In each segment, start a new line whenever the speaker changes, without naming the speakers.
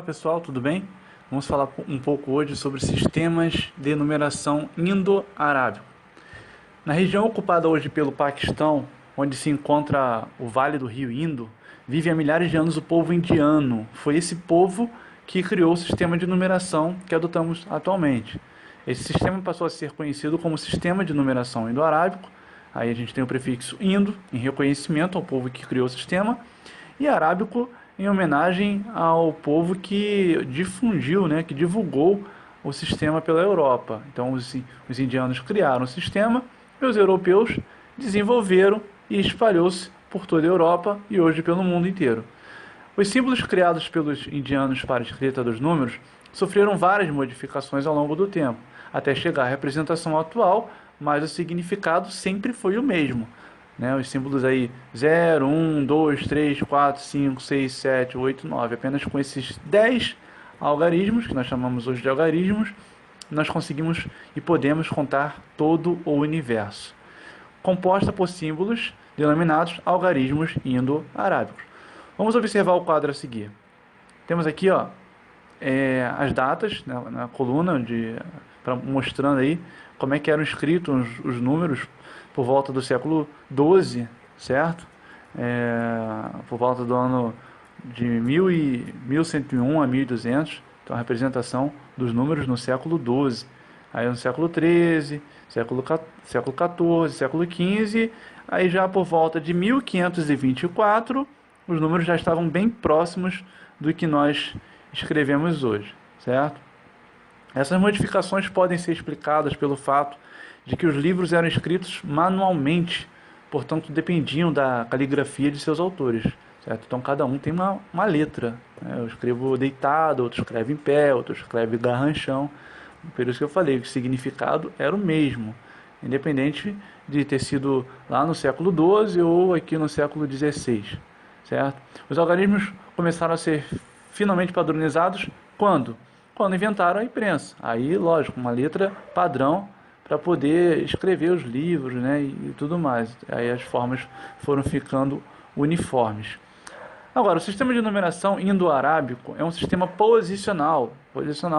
Olá pessoal, tudo bem? Vamos falar um pouco hoje sobre sistemas de numeração indo-arábico. Na região ocupada hoje pelo Paquistão, onde se encontra o Vale do Rio Indo, vive há milhares de anos o povo indiano. Foi esse povo que criou o sistema de numeração que adotamos atualmente. Esse sistema passou a ser conhecido como Sistema de Numeração Indo-Arábico. Aí a gente tem o prefixo indo, em reconhecimento ao povo que criou o sistema, e arábico, em homenagem ao povo que difundiu, que divulgou o sistema pela Europa. Então os indianos criaram o sistema e os europeus desenvolveram e espalhou-se por toda a Europa e hoje pelo mundo inteiro. Os símbolos criados pelos indianos para a escrita dos números sofreram várias modificações ao longo do tempo, até chegar à representação atual, mas o significado sempre foi o mesmo. Os símbolos aí 0, 1, 2, 3, 4, 5, 6, 7, 8, 9. Apenas com esses 10 algarismos, que nós chamamos hoje de algarismos, nós conseguimos e podemos contar todo o universo. Composta por símbolos denominados algarismos indo-arábicos. Vamos observar o quadro a seguir. Temos aqui as datas na coluna, mostrando aí como é que eram escritos os números por volta do século XII, certo? Por volta do ano de 1101 a 1200, então a representação dos números no século XII. Aí no século XIII, século XIV, século XV, aí já por volta de 1524, os números já estavam bem próximos do que nós escrevemos hoje, certo? Essas modificações podem ser explicadas pelo fato de que os livros eram escritos manualmente, portanto dependiam da caligrafia de seus autores, certo? Então cada um tem uma letra, Eu escrevo deitado, outro escreve em pé, outro escreve garranchão. Por isso que eu falei que o significado era o mesmo, independente de ter sido lá no século XII ou aqui no século XVI, certo? Os algarismos começaram a ser finalmente padronizados quando? Quando inventaram a imprensa. Aí, lógico, uma letra padrão para poder escrever os livros, e tudo mais. Aí as formas foram ficando uniformes. Agora, o sistema de numeração indo-arábico é um sistema posicional.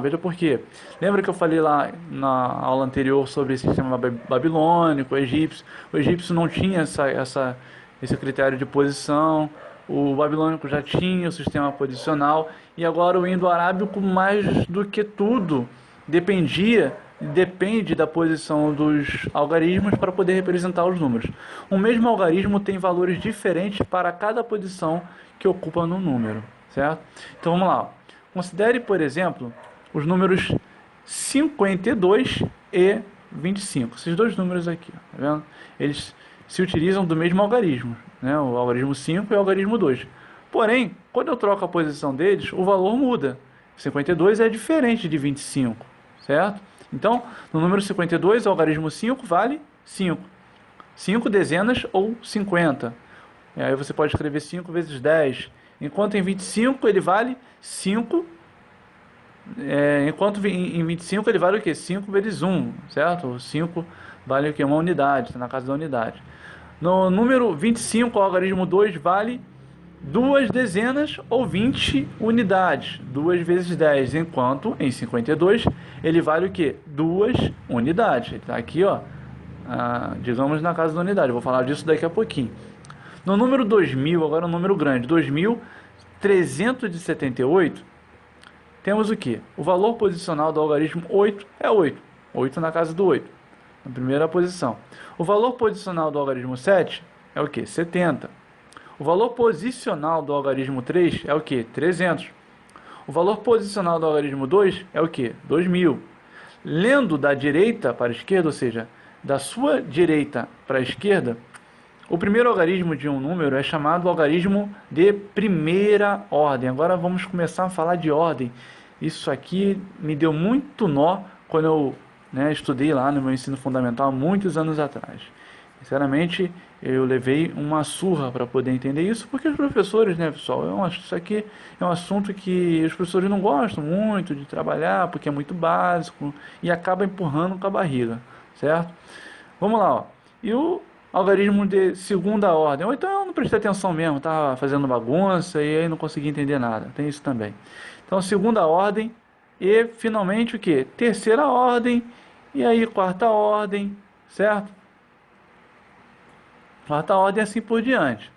Veja por quê. Lembra que eu falei lá na aula anterior sobre esse sistema babilônico, egípcio? O egípcio não tinha esse critério de posição. O babilônico já tinha o sistema posicional. E agora o indo-arábico, mais do que tudo, depende da posição dos algarismos para poder representar os números. O mesmo algarismo tem valores diferentes para cada posição que ocupa no número, certo? Então vamos lá. Considere, por exemplo, os números 52 e 25. Esses dois números aqui, tá vendo? Eles se utilizam do mesmo algarismo, o algarismo 5 e o algarismo 2. Porém, quando eu troco a posição deles, o valor muda. 52 é diferente de 25, certo? Então, no número 52, o algarismo 5 vale 5. 5 dezenas ou 50. E aí você pode escrever 5 vezes 10. Enquanto em 25 ele vale 5. Enquanto em 25 ele vale o quê? 5 vezes 1, certo? O 5 vale o quê? Uma unidade, está na casa da unidade. No número 25, o algarismo 2 vale 2 dezenas ou 20 unidades, 2 vezes 10, enquanto em 52 ele vale o quê? 2 unidades. Ele está aqui, digamos, na casa da unidade. Eu vou falar disso daqui a pouquinho. No número 2000, agora um número grande, 2378, temos o quê? O valor posicional do algarismo 8 é 8. 8 na casa do 8, na primeira posição. O valor posicional do algarismo 7 é o quê? 70. O valor posicional do algarismo 3 é o quê? 300. O valor posicional do algarismo 2 é o quê? 2000. Lendo da direita para a esquerda, ou seja, da sua direita para a esquerda, o primeiro algarismo de um número é chamado algarismo de primeira ordem. Agora vamos começar a falar de ordem. Isso aqui me deu muito nó quando eu estudei lá no meu ensino fundamental, muitos anos atrás. Sinceramente, eu levei uma surra para poder entender isso, porque os professores, pessoal, isso aqui é um assunto que os professores não gostam muito de trabalhar, porque é muito básico, e acaba empurrando com a barriga, certo? Vamos lá, E algarismo de segunda ordem. Ou então eu não prestei atenção mesmo, estava fazendo bagunça e aí não consegui entender nada. Tem isso também. Então, segunda ordem e finalmente o que? Terceira ordem e aí quarta ordem, certo? Quarta ordem e assim por diante.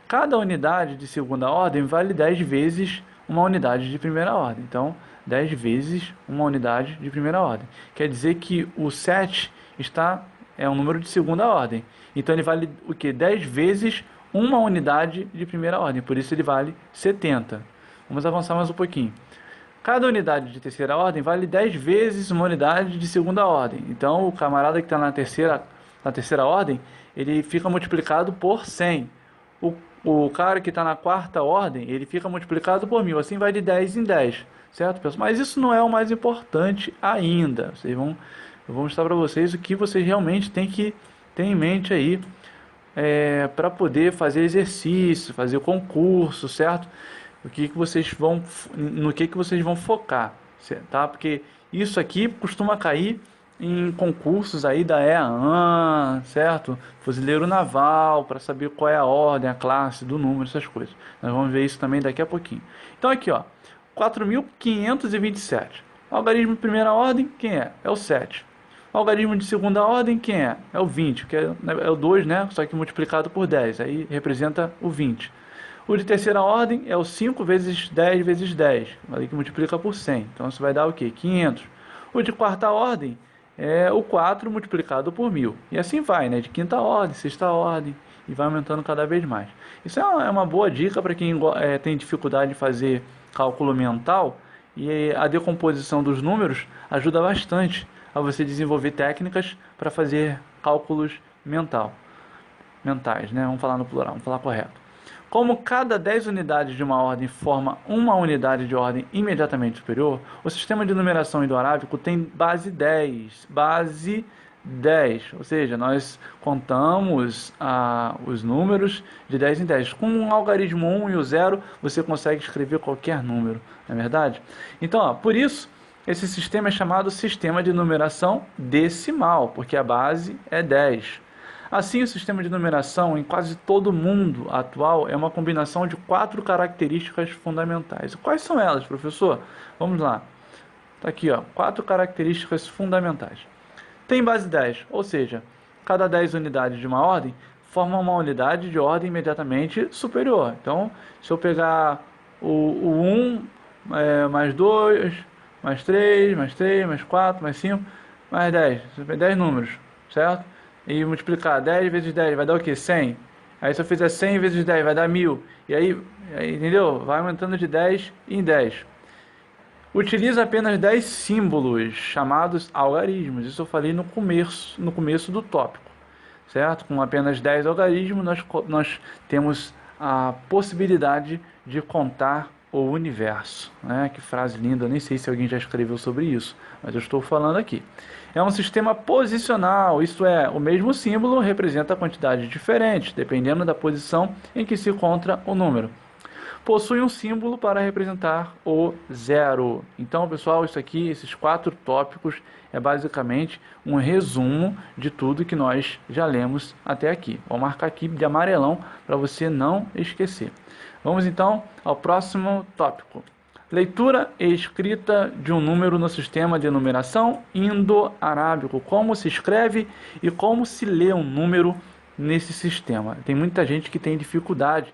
Cada unidade de segunda ordem vale 10 vezes uma unidade de primeira ordem. Então, 10 vezes uma unidade de primeira ordem. Quer dizer que o 7 é um número de segunda ordem. Então, ele vale o quê? 10 vezes uma unidade de primeira ordem. Por isso, ele vale 70. Vamos avançar mais um pouquinho. Cada unidade de terceira ordem vale 10 vezes uma unidade de segunda ordem. Então, o camarada que está na terceira ordem, ele fica multiplicado por 100. O cara que está na quarta ordem, ele fica multiplicado por 1000. Assim vai de 10 em 10, certo, pessoal? Mas isso não é o mais importante ainda. Eu vou mostrar para vocês o que vocês realmente têm que ter em mente aí para poder fazer exercício, fazer concurso, certo? No que vocês vão focar, tá? Porque isso aqui costuma cair em concursos aí da EAAN, certo? Fuzileiro naval, para saber qual é a ordem, a classe do número, essas coisas. Nós vamos ver isso também daqui a pouquinho. Então aqui, ó, 4.527. Algarismo de primeira ordem, quem é? É o 7. Algarismo de segunda ordem, quem é? É o 20, que é o 2, né? Só que multiplicado por 10, aí representa o 20. O de terceira ordem é o 5 vezes 10 vezes 10, ali que multiplica por 100. Então isso vai dar o quê? 500. O de quarta ordem é o 4 multiplicado por 1000. E assim vai, né? De quinta ordem, sexta ordem, e vai aumentando cada vez mais. Isso é uma boa dica para quem tem dificuldade de fazer cálculo mental, e a decomposição dos números ajuda bastante a você desenvolver técnicas para fazer cálculos mentais, né? Vamos falar no plural, vamos falar correto. Como cada 10 unidades de uma ordem forma uma unidade de ordem imediatamente superior, o sistema de numeração indo-arábico tem base 10. Base 10, ou seja, nós contamos os números de 10 em 10. Com um algarismo 1 e o 0, você consegue escrever qualquer número, não é verdade? Então, ó, por isso, esse sistema é chamado sistema de numeração decimal, porque a base é 10. Assim, o sistema de numeração em quase todo mundo atual é uma combinação de 4 características fundamentais. Quais são elas, professor? Vamos lá. Está aqui, ó, 4 características fundamentais. Tem base 10, ou seja, cada 10 unidades de uma ordem forma uma unidade de ordem imediatamente superior. Então, se eu pegar o 1, mais 2, mais 3, mais 3, mais 4, mais 5, mais 10. 10 números, certo? E multiplicar 10 vezes 10 vai dar o quê? 100. Aí se eu fizer 100 vezes 10 vai dar 1000. E aí, entendeu? Vai aumentando de 10 em 10. Utiliza apenas 10 símbolos, chamados algarismos. Isso eu falei no começo do tópico, certo? Com apenas 10 algarismos, nós temos a possibilidade de contar o universo, né? Que frase linda, eu nem sei se alguém já escreveu sobre isso, mas eu estou falando aqui. É um sistema posicional, isto é, o mesmo símbolo representa quantidades diferentes, dependendo da posição em que se encontra o número. Possui um símbolo para representar o zero. Então, pessoal, isso aqui, esses 4 tópicos, é basicamente um resumo de tudo que nós já lemos até aqui. Vou marcar aqui de amarelão para você não esquecer. Vamos então ao próximo tópico. Leitura e escrita de um número no sistema de numeração indo-arábico. Como se escreve e como se lê um número nesse sistema. Tem muita gente que tem dificuldade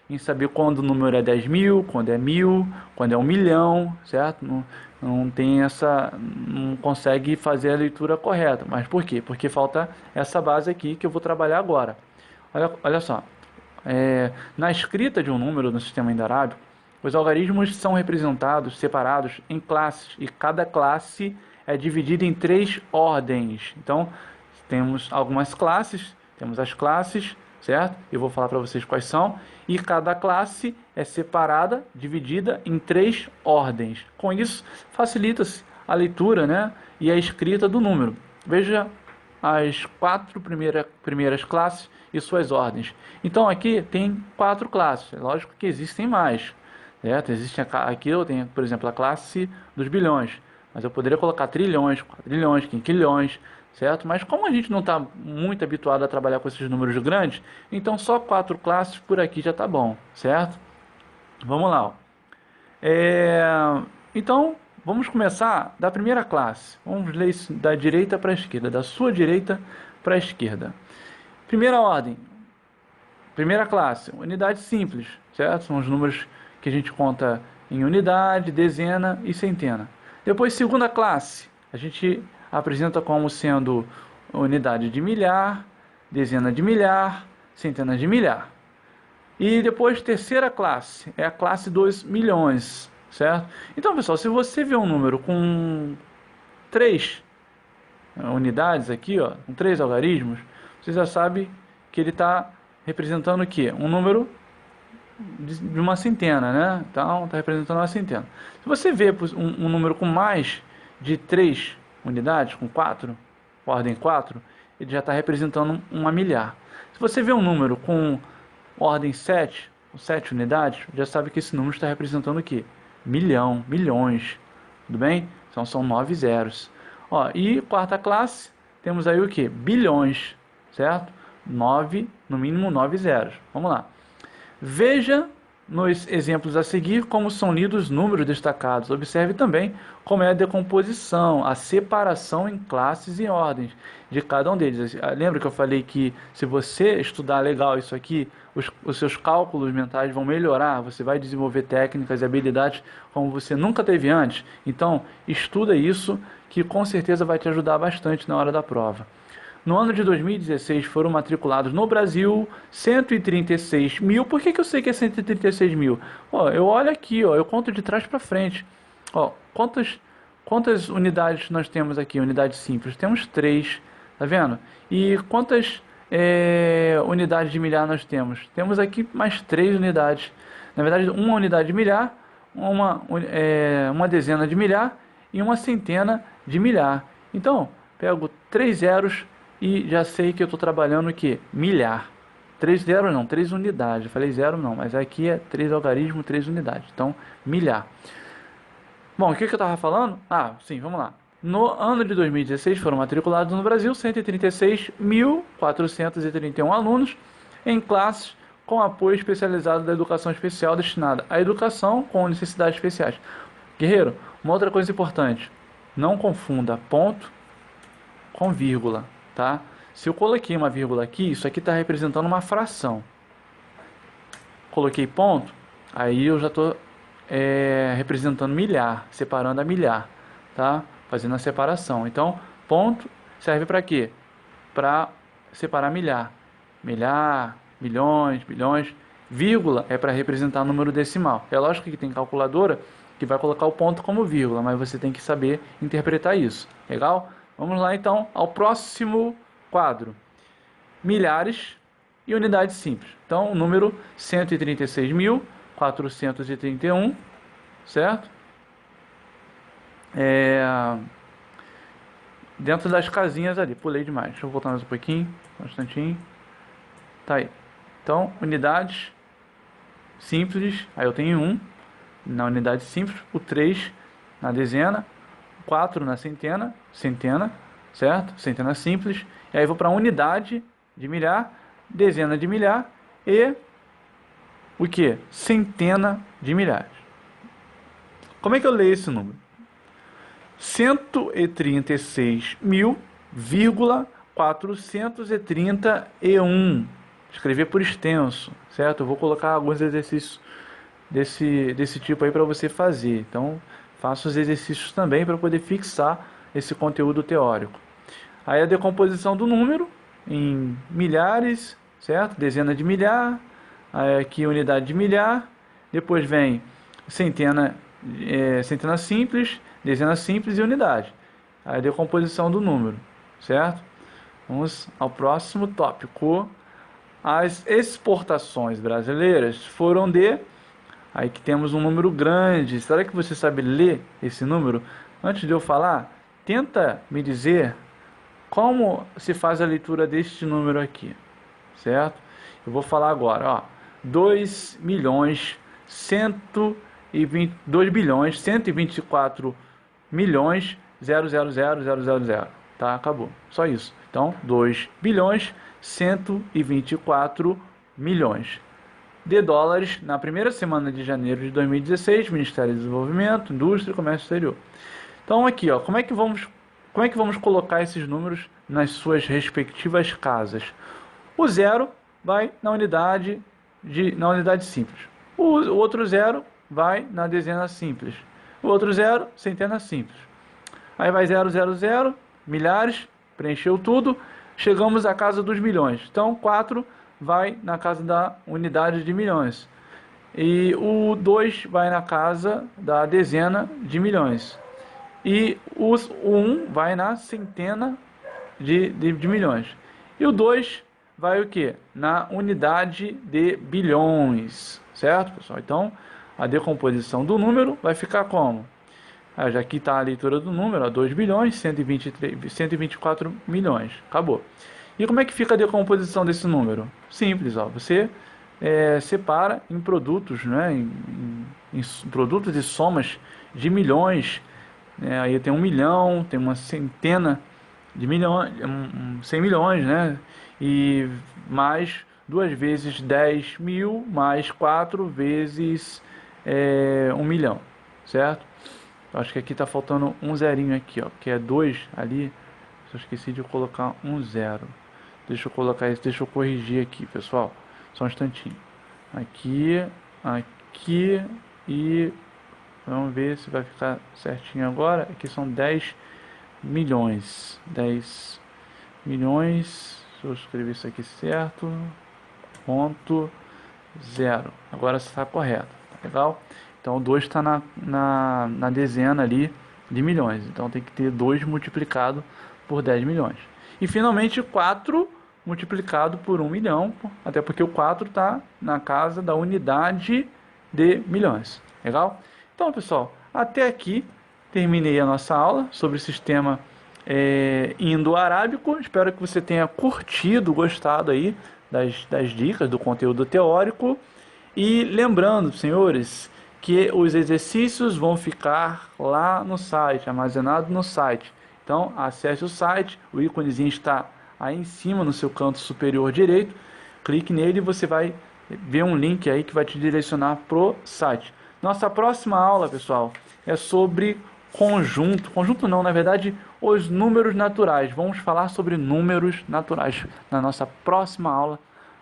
em saber quando o número é 10.000, quando é 1.000, quando é 1.000.000, certo? Não consegue fazer a leitura correta. Mas por quê? Porque falta essa base aqui que eu vou trabalhar agora. Olha só. Na escrita de um número no sistema indo-arábico, os algarismos são separados em classes, e cada classe é dividida em 3 ordens. Então, temos algumas classes, temos as classes, certo? Eu vou falar para vocês quais são, e cada classe é separada, dividida em 3 ordens. Com isso, facilita-se a leitura, né? E a escrita do número. Veja as 4 primeiras classes e suas ordens. Então aqui tem 4 classes, é lógico que existem mais, certo? Aqui eu tenho, por exemplo, a classe dos bilhões, mas eu poderia colocar trilhões, quadrilhões, quinquilhões, certo? Mas como a gente não está muito habituado a trabalhar com esses números grandes, então só 4 classes por aqui já está bom, certo? Vamos lá, ó. É, Então, vamos começar da primeira classe. Vamos ler isso da direita para a esquerda, da sua direita para a esquerda. Primeira ordem, primeira classe, unidade simples, certo? São os números que a gente conta em unidade, dezena e centena. Depois, segunda classe, a gente apresenta como sendo unidade de milhar, dezena de milhar, centena de milhar. E depois, terceira classe, é a classe dos milhões, certo? Então, pessoal, se você vê um número com 3 unidades aqui, ó, com 3 algarismos, você já sabe que ele está representando o quê? Um número de uma centena, né? Então, está representando uma centena. Se você vê um número com mais de 3 unidades, com 4, ordem 4, ele já está representando uma milhar. Se você vê um número com ordem 7, com 7 unidades, já sabe que esse número está representando o quê? Milhão, milhões, tudo bem? Então são 9 zeros. Ó, e quarta classe, temos aí o quê? Bilhões, certo? 9, no mínimo 9 zeros. Vamos lá. Veja nos exemplos a seguir como são lidos números destacados. Observe também como é a decomposição, a separação em classes e ordens de cada um deles. Lembra que eu falei que se você estudar legal isso aqui, os seus cálculos mentais vão melhorar, você vai desenvolver técnicas e habilidades como você nunca teve antes. Então, estuda isso que com certeza vai te ajudar bastante na hora da prova. No ano de 2016 foram matriculados no Brasil 136 mil. Por que eu sei que é 136 mil? Ó, eu olho aqui, ó, eu conto de trás para frente. Ó, quantas unidades nós temos aqui? Unidade simples. Temos 3, tá vendo? E quantas unidades de milhar nós temos? Temos aqui mais 3 unidades. Na verdade, uma unidade de milhar, uma dezena de milhar e uma centena de milhar. Então, pego 3 zeros e já sei que eu estou trabalhando o que? Milhar. 3 zeros não, 3 unidades. Eu falei zero não, mas aqui é 3 algarismo, 3 unidades. Então, milhar. Bom, o que eu estava falando? Ah, sim, vamos lá. No ano de 2016 foram matriculados no Brasil 136.431 alunos em classes com apoio especializado da educação especial destinada à educação com necessidades especiais. Guerreiro, uma outra coisa importante. Não confunda ponto com vírgula. Tá? Se eu coloquei uma vírgula aqui, isso aqui está representando uma fração. Coloquei ponto, aí eu já estou representando milhar, separando a milhar, tá? Fazendo a separação. Então, ponto serve para quê? Para separar milhar. Milhar, milhões, bilhões. Vírgula é para representar número decimal. É lógico que tem calculadora que vai colocar o ponto como vírgula, mas você tem que saber interpretar isso. Legal? Vamos lá então ao próximo quadro. Milhares e unidades simples. Então, o número 136.431, certo? Dentro das casinhas ali. Pulei demais. Deixa eu voltar mais um pouquinho. Um instantinho. Tá aí. Então, unidades simples. Aí eu tenho 1 na unidade simples. O 3 na dezena. 4 na centena, certo? Centena simples. E aí vou para unidade de milhar, dezena de milhar e o que? Centena de milhares. Como é que eu leio esse número? 136.431. Escrever por extenso, certo? Eu vou colocar alguns exercícios desse tipo aí para você fazer. Então, faço os exercícios também para poder fixar esse conteúdo teórico. Aí a decomposição do número em milhares, certo? Dezena de milhar, aí aqui unidade de milhar, depois vem centena simples, dezena simples e unidade. Aí a decomposição do número, certo? Vamos ao próximo tópico. As exportações brasileiras foram de... Aí que temos um número grande. Será que você sabe ler esse número? Antes de eu falar, tenta me dizer como se faz a leitura deste número aqui, certo? Eu vou falar agora, ó. 2 bilhões 124 milhões 000. tá? Acabou. Só isso. Então, 2 bilhões 124 milhões de dólares na primeira semana de janeiro de 2016, Ministério do Desenvolvimento, Indústria e Comércio Exterior. Então aqui, ó, como é que vamos colocar esses números nas suas respectivas casas? O zero vai na unidade simples. O outro zero vai na dezena simples. O outro zero, centena simples. Aí vai 0, 0, 0, milhares, preencheu tudo, chegamos à casa dos milhões. Então 4 vai na casa da unidade de milhões. E o 2 vai na casa da dezena de milhões. E o 1 vai na centena de milhões. E o 2 vai o quê? Na unidade de bilhões. Certo, pessoal? Então, a decomposição do número vai ficar como? Já aqui está a leitura do número, ó, 2 bilhões, 124 milhões. Acabou. E como é que fica a decomposição desse número? Simples, ó. Você separa em produtos, né? Em produtos e somas de milhões. Aí tem 1 milhão, tem uma centena de milhões, 100 milhões, né? E mais 2 vezes 10 mil, mais 4 vezes 1 milhão, certo? Acho que aqui está faltando um zerinho aqui, ó, que é 2 ali. Só esqueci de colocar um zero. Deixa eu colocar isso, deixa eu corrigir aqui, pessoal. Só um instantinho. Aqui, aqui e vamos ver se vai ficar certinho agora. Aqui são 10 milhões. 10 milhões. Deixa eu escrever isso aqui certo. Ponto 0. Agora está correto. Tá legal? Então o 2 está na dezena ali de milhões. Então tem que ter 2 multiplicado por 10 milhões. E finalmente 4 multiplicado por 1 milhão. Até porque o 4 está na casa da unidade de milhões. Legal? Então, pessoal, até aqui terminei a nossa aula sobre o sistema indo-arábico. Espero que você tenha curtido, gostado aí das dicas do conteúdo teórico. E lembrando, senhores, que os exercícios vão ficar lá no site, armazenado no site. Então, acesse o site, o íconezinho está aí em cima no seu canto superior direito. Clique nele e você vai ver um link aí que vai te direcionar pro site. Nossa próxima aula, pessoal, é sobre conjunto não, na verdade, os números naturais. Vamos falar sobre números naturais na nossa próxima aula,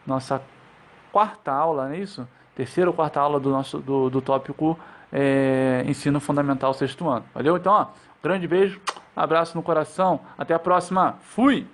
nossa quarta aula, não é isso? Terceira ou quarta aula do tópico Ensino Fundamental 6º ano. Valeu? Então, ó, grande beijo, abraço no coração, até a próxima, fui!